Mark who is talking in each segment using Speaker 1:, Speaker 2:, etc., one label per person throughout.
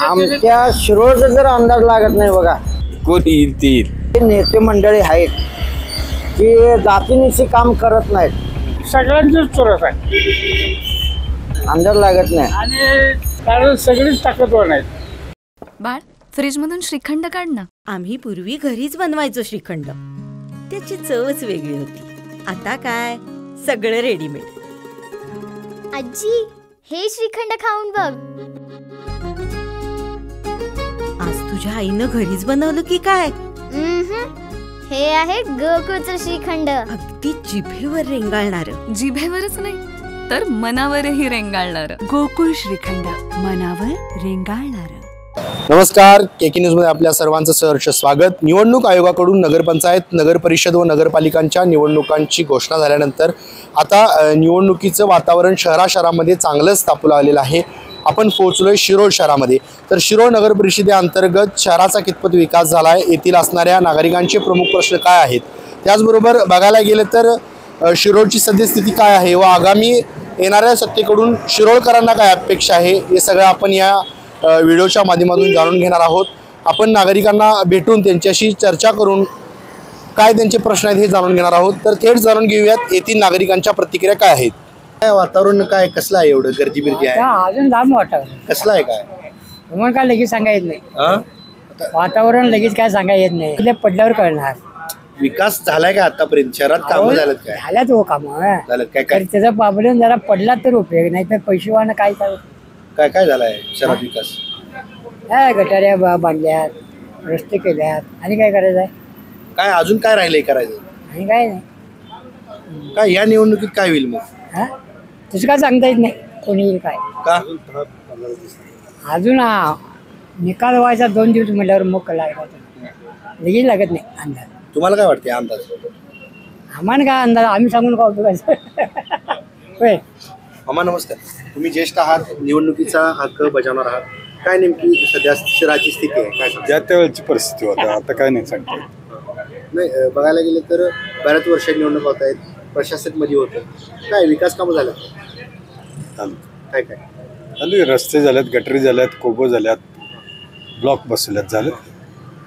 Speaker 1: आमच्या शिरोळचा जर अंदाज लागत नाही बघा.
Speaker 2: कोणी येतील
Speaker 1: नेते मंडळी आहेत की जातीनिशी काम करत नाहीत.
Speaker 3: सगळ्यांचीच चोरस आहे
Speaker 1: अंदाज लागत नाही
Speaker 3: आणि कारण सगळीच ताकदवर नाहीत.
Speaker 4: बाळ फ्रीजमधून श्रीखंड काढ ना.
Speaker 5: आम्ही पूर्वी घरीच बनवायचो श्रीखंड. त्याची चवच वेगळी होती. आता काय सगळं रेडीमेड.
Speaker 6: आजी हे श्रीखंड खाऊन बघ.
Speaker 5: आज तुझ्या आईनं घरीच बनवलं की काय?
Speaker 6: हे आहे गोकुळचं श्रीखंड.
Speaker 5: अगदी जिभेवर रेंगाळणार.
Speaker 4: जिभेवरच नाही तर मनावरही रेंगाळणार.
Speaker 7: गोकुळ श्रीखंड, मनावर रेंगाळणार.
Speaker 8: नमस्कार, केके न्यूजमध्ये आपल्या सर्वांचं सहर्ष स्वागत. निवडणूक आयोगाकडून नगरपंचायत, नगरपरिषद व नगरपालिकांच्या निवडणुकांची घोषणा झाल्यानंतर आता निवडणुकीचं वातावरण शहरामध्ये चांगलंच तापू लागलेलं आहे. आपण पोहोचलोय शिरोळ शहरामध्ये. तर शिरोळ नगरपरिषदेअंतर्गत शहराचा कितपत विकास झाला आहे, येथील असणाऱ्या नागरिकांचे प्रमुख प्रश्न काय आहेत, त्याचबरोबर बघायला गेलं तर शिरोळची सद्यस्थिती काय आहे व आगामी येणाऱ्या सत्तेकडून शिरोळकरांना काय अपेक्षा आहे, हे सगळं आपण या व्हिडिओच्या माध्यमातून जाणून घेणार आहोत. आपण नागरिकांना भेटून त्यांच्याशी चर्चा करून काय त्यांचे प्रश्न आहेत हे जाणून घेणार आहोत. तर थेट जाणून घेऊयात येथील नागरिकांच्या प्रतिक्रिया काय आहेत. काय वातावरण काय कसलं आहे, एवढं गर्दी बिर्दी आहे,
Speaker 3: अजून लांब वाटत
Speaker 8: कसलं आहे काय
Speaker 3: तुम्हाला काय लगेच सांगा येत नाही. वातावरण लगेच काय सांगा येत नाही, पडल्यावर कळणार.
Speaker 8: विकास झालाय का आतापर्यंत शहरात? काम झालं काय?
Speaker 3: झाल्यात हो काम
Speaker 8: झालं काय काय
Speaker 3: त्याचा प्रॉब्लेम जरा पडला तर उपयोग नाही तर पैसेवानं काय
Speaker 8: काय काय झालाय शहरात विकास?
Speaker 3: गटाऱ्या बांधल्यात, रस्ते केल्यात आणि काय करायचं आहे?
Speaker 8: काय अजून काय राहिलंय करायचं?
Speaker 3: आणि काय नाही.
Speaker 8: काय या निवडणुकीत काय होईल मग?
Speaker 3: तसं काय सांगता येत नाही कोणी येईल काय.
Speaker 8: का
Speaker 3: अजून निकाल व्हायचा 2 दिवस म्हटल्यावर मग लगेच लागत नाही अंदाज.
Speaker 8: तुम्हाला काय वाटते अंदाज?
Speaker 3: आम्हाला काय अंदाज, आम्ही सांगून का उपयोग होय.
Speaker 8: मामा नमस्कार, तुम्ही ज्येष्ठ आहात, निवडणुकीचा हक्क बजावणार आहात. काय नेमकी सध्या शहराची स्थिती आहे, काय
Speaker 2: ज्या त्यावेळेची परिस्थिती होती, आता काय नाही सांगता.
Speaker 8: नाही बघायला गेलं तर बऱ्याच वर्ष निवडणूक होत आहेत, प्रशासक मध्ये होतं, काय विकास कामं झालं काय काय?
Speaker 2: आणि रस्ते झालेत, गटरी झाल्यात, कोबो झाल्यात, ब्लॉक बसल्यात झालेत.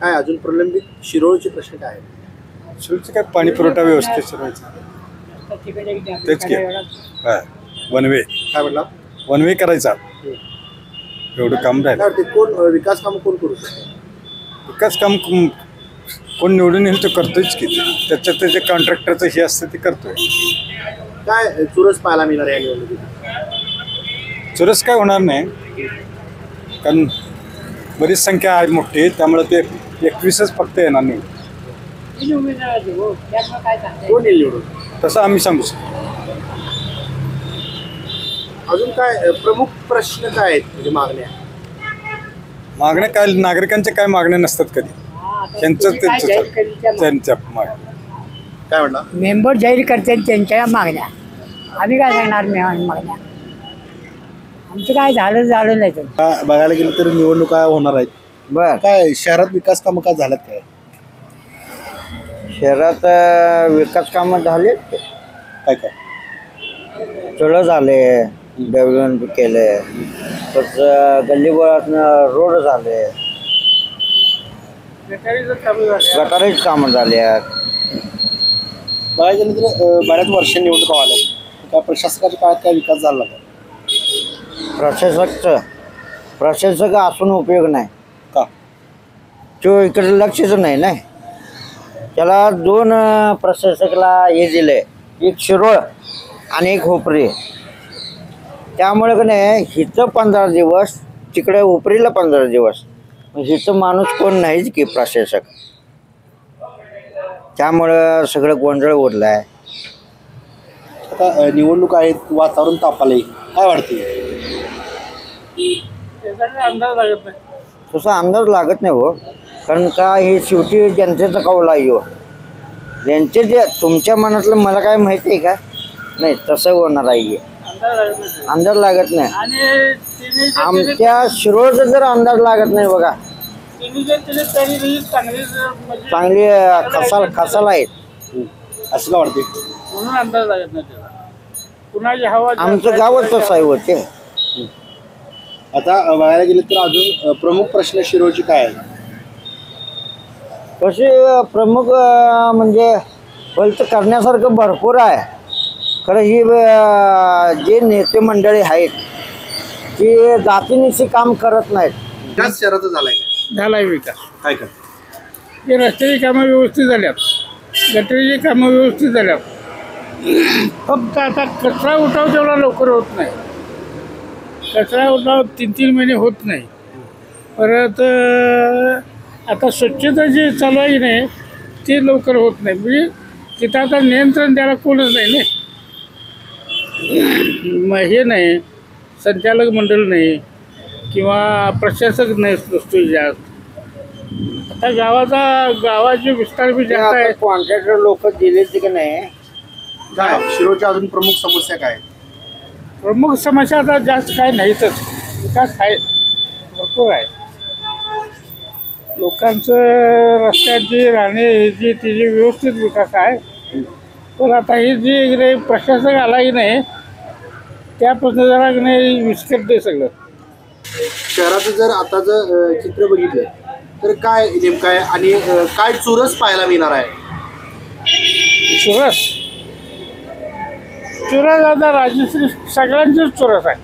Speaker 8: काय अजून प्रलंबित शिरोळचे प्रश्न काय आहेत?
Speaker 2: शिरोळचे काय पाणी पुरवठा व्यवस्थित शिरवायचं तेच की. वन वे
Speaker 8: काय म्हणला?
Speaker 2: वन वे करायचा, एवढं काम राहिलं.
Speaker 8: कोण विकास कामं कोण करू शकतो?
Speaker 2: विकास काम कोण निवडून येईल तो करतोयच की. त्याचे कॉन्ट्रॅक्टरचं हे असतं ते करतोय.
Speaker 8: काय चुरस पाहायला मिळणार या निवडणुकीत?
Speaker 2: चुरस काय होणार नाही, कारण बरीच संख्या आहे मोठी, त्यामुळे ते 21च फक्त येणार नाही.
Speaker 8: कोण येईल निवडून
Speaker 2: तसं आम्ही सांगू शकतो.
Speaker 8: अजून काय प्रमुख प्रश्न काय आहेत, म्हणजे
Speaker 2: मागण्या काय? नागरिकांच्या काय मागण्या नसतात कधी, त्यांच्या मागण्या.
Speaker 8: काय म्हणला?
Speaker 3: मेंबर जाहीर करतात त्यांच्या मागण्या, आम्ही काय सांगणार मागण्या. आमचं काय झालं नाही. तर
Speaker 8: बघायला गेलं तर निवडणुका होणार आहेत.
Speaker 1: बर
Speaker 8: काय शहरात विकास कामं काय झाल्यात काय?
Speaker 1: शहरात विकास कामं झाले,
Speaker 8: काय काय
Speaker 1: चळ झाले, डेव्हलपमेंट केले, तसं गल्लीबोळातनं रोड झाले, गटारीच कामं झाली आहेत.
Speaker 8: बघायला गेलं तर बऱ्याच वर्ष निवडणुका आल्या, त्या प्रशासकाच्या काळात काय विकास झाला का?
Speaker 1: प्रशासक असून उपयोग नाही
Speaker 8: का?
Speaker 1: तो इकडे लक्षच नाही ना. त्याला 2 प्रशासकला हे दिले, एक शिरोळ आणि एक हुपरी. त्यामुळे का नाही हिचं 15 दिवस, तिकडे हुपरीला 15 दिवस, हिचं माणूस कोण नाहीच की प्रशासक. त्यामुळं सगळं गोंधळ उडलं आहे.
Speaker 8: आता निवडणूक आहेत, वातावरण तापालंय, काय वाटते?
Speaker 3: अंदाज लागत नाही.
Speaker 1: तसा अंदाज लागत नाही हो, कारण का हे शेवटी जनतेचा कौल आहे हो. त्यांचे जे तुमच्या मनातलं मला काय माहिती आहे का? नाही तसं होणार आहे, अंदाज लागत नाही. आमच्या शिरोळचा जर अंदाज लागत नाही बघा, चांगली खसाल आहेत
Speaker 8: असं का वाटते?
Speaker 3: म्हणून अंदाज लागत नाही त्याला. कुणाची हवा?
Speaker 1: आमचं गावच तसं आहे होते.
Speaker 8: आता बघायला गेलं तर अजून प्रमुख प्रश्न शिरोळची काय आहे?
Speaker 1: तसे प्रमुख म्हणजे बोलतं करण्यासारखं भरपूर आहे. खरं ही जे नेते मंडळी आहेत ती जातीनिशी काम करत नाहीत.
Speaker 8: विकास शहराचा झालाय का?
Speaker 2: झालाय विकास.
Speaker 8: काय का?
Speaker 2: हे रस्त्याची कामं व्यवस्थित झाल्यात, गटरीची कामं व्यवस्थित झाल्यात. फक्त आता कचरा उठाव तेवढा लवकर होत नाही. कचरा उठाव 3-3 महिने होत नाही. परत आता स्वच्छता जी चालू आहे नाही ती लवकर होत नाही. म्हणजे तिथं आता नियंत्रण द्यायला कोणच नाही ना. मग हे नाही, संचालक मंडळ नाही किंवा प्रशासक नाही नसतो जास्त. आता गावाचे विस्तार बी जास्त आहे.
Speaker 1: कॉन्ट्रॅक्टर लोक दिले की नाही.
Speaker 8: काय शिरोळच्या अजून प्रमुख समस्या काय आहेत?
Speaker 2: प्रमुख समस्या आता जास्त काय नाहीतच. विकास आहे, भरपूर आहे. लोकांचं रस्त्याची राहणे जी तिची व्यवस्थित विकास आहे. पण आता ही जी इकडे प्रशासक आला की नाही त्यापासून जरा नाही विस्कटते सगळं.
Speaker 8: शहराचं जर आता जर चित्र बघितलं तर काय नेमकं आहे आणि काय चुरस पाहायला मिळणार आहे?
Speaker 2: चुरस आता राजश्री सगळ्यांचीच चुरस आहे.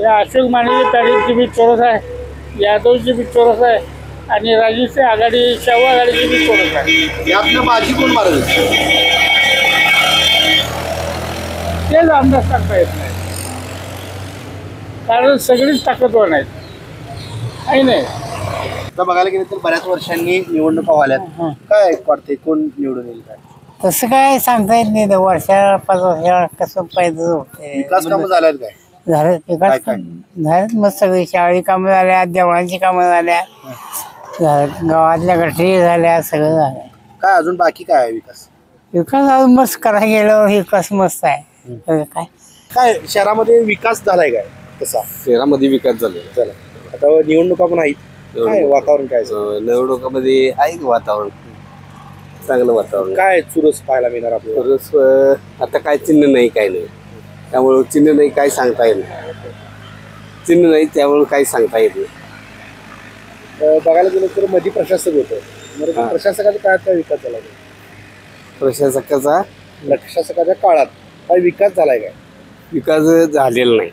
Speaker 2: या अशोक मानेची तारीखची बी चोरस आहे, यादवची बी चोरस आहे आणि राजश्री आघाडी शाहू आघाडीची बी चोरस आहे.
Speaker 8: यातनं बाजी कोण मारत?
Speaker 2: तेच अंदाज सांगता येत नाही, कारण सगळीच ताकदवार नाहीत आहे नाही.
Speaker 8: आता बघायला गेलं तर बऱ्याच वर्षांनी निवडणुका व्हायल्यात. काय वाटते कोण निवडून येईल? काय
Speaker 3: तसं काय सांगता येत नाही. वर्षा 5 वर्षा कसं पाहिजे होते.
Speaker 8: विकास कामं झाल्यात काय?
Speaker 3: झालं विकास
Speaker 8: काय?
Speaker 3: झालं मग सगळी शाळी कामं झाल्या, देवळांची कामं झाल्या, गावातल्या गटरी झाल्या, सगळं झालं.
Speaker 8: काय अजून बाकी काय आहे विकास?
Speaker 3: विकास अजून मस्त करायला गेल्यावर विकास मस्त आहे. काय
Speaker 8: काय शहरामध्ये विकास झालाय काय तसा?
Speaker 9: शहरामध्ये विकास झाले.
Speaker 8: चला आता निवडणुका पण आहेत. काय वातावरण काय
Speaker 9: निवडणुकामध्ये आहे वातावरण, चांगलं वातावरण.
Speaker 8: काय चुरस पाहायला मिळणार आपल्याला?
Speaker 9: तरच आता काय चिन्ह नाही, काय नाही. त्यामुळं चिन्ह नाही, काय सांगता येत नाही. चिन्ह नाही त्यामुळे काही सांगता येत नाही.
Speaker 8: बघायला गेलं तर मध्ये प्रशासक होतं. प्रशासकाचा काय काय विकास झाला? प्रशासकाच्या काळात काय विकास झालाय काय?
Speaker 9: विकास झालेला नाही.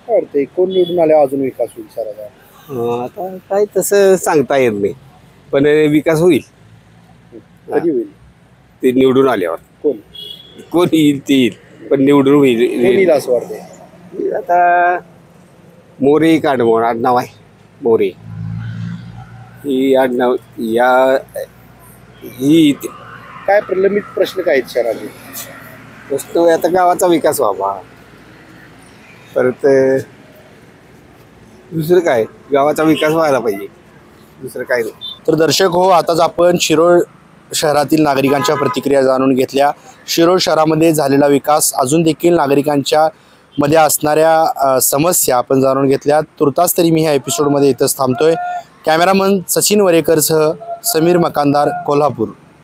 Speaker 8: काय वाटतंय कोण निवडून आल्यावर अजून विकास होईल शहराचा?
Speaker 9: आता काय तसं सांगता येत नाही, पण विकास होईल.
Speaker 8: कधी होईल?
Speaker 9: ते निवडून आल्यावर. कोण येईल ते येईल, पण निवडून होईल
Speaker 8: असं वाटतंय.
Speaker 9: आता मोरे काढमोड आडनाव आहे. मोरे ही आडनाव ही
Speaker 8: काय प्रलंबित प्रश्न काय आहेत शहराचे?
Speaker 9: प्रश्न आता गावाचा विकास व्हावा. परत दुसरं काय, गावाचा विकास व्हायला पाहिजे, दुसरं काय नाही.
Speaker 8: तर दर्शक हो, आताच आपण शिरोळ शहरातील नागरिकांच्या प्रतिक्रिया जाणून घेतल्या. शिरोळ शहरामध्ये झालेला विकास, अजून देखील नागरिकांच्या मध्ये असणाऱ्या समस्या आपण जाणून घेतल्या. तुर्तास तरी मी ह्या एपिसोडमध्ये इथंच थांबतोय. कॅमेरामन सचिन वरेकरसह समीर मकानदार, कोल्हापूर.